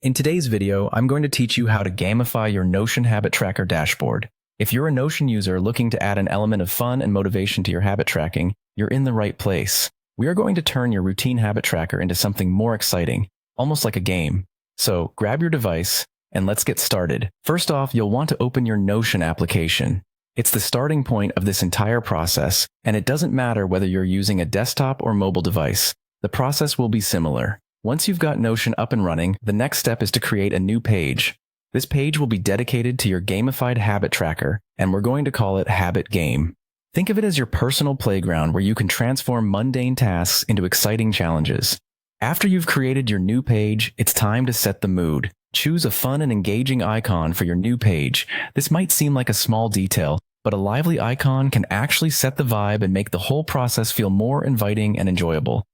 In today's video, I'm going to teach you how to gamify your Notion habit tracker dashboard. If you're a Notion user looking to add an element of fun and motivation to your habit tracking, you're in the right place. We are going to turn your routine habit tracker into something more exciting, almost like a game. So grab your device and let's get started. First off, you'll want to open your Notion application. It's the starting point of this entire process, and it doesn't matter whether you're using a desktop or mobile device. The process will be similar. Once you've got Notion up and running, the next step is to create a new page. This page will be dedicated to your gamified habit tracker, and we're going to call it Habit Game. Think of it as your personal playground where you can transform mundane tasks into exciting challenges. After you've created your new page, it's time to set the mood. Choose a fun and engaging icon for your new page. This might seem like a small detail, but a lively icon can actually set the vibe and make the whole process feel more inviting and enjoyable.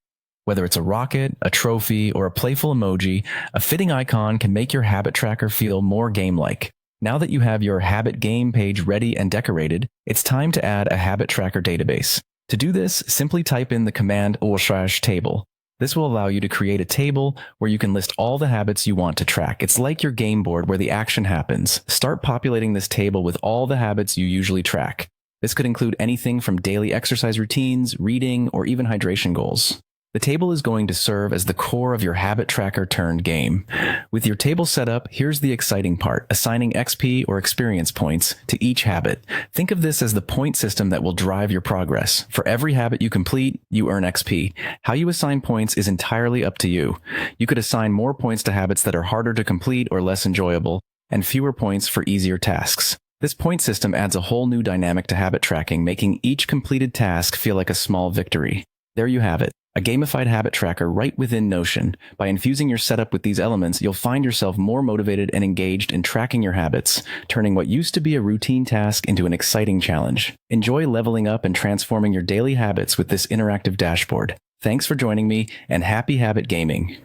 Whether it's a rocket, a trophy, or a playful emoji, a fitting icon can make your habit tracker feel more game-like. Now that you have your habit game page ready and decorated, it's time to add a habit tracker database. To do this, simply type in the command /table. This will allow you to create a table where you can list all the habits you want to track. It's like your game board where the action happens. Start populating this table with all the habits you usually track. This could include anything from daily exercise routines, reading, or even hydration goals. The table is going to serve as the core of your habit tracker turned game. With your table set up, here's the exciting part, assigning XP or experience points to each habit. Think of this as the point system that will drive your progress. For every habit you complete, you earn XP. How you assign points is entirely up to you. You could assign more points to habits that are harder to complete or less enjoyable, and fewer points for easier tasks. This point system adds a whole new dynamic to habit tracking, making each completed task feel like a small victory. There you have it. A gamified habit tracker right within Notion. By infusing your setup with these elements, you'll find yourself more motivated and engaged in tracking your habits, turning what used to be a routine task into an exciting challenge. Enjoy leveling up and transforming your daily habits with this interactive dashboard. Thanks for joining me, and happy habit gaming.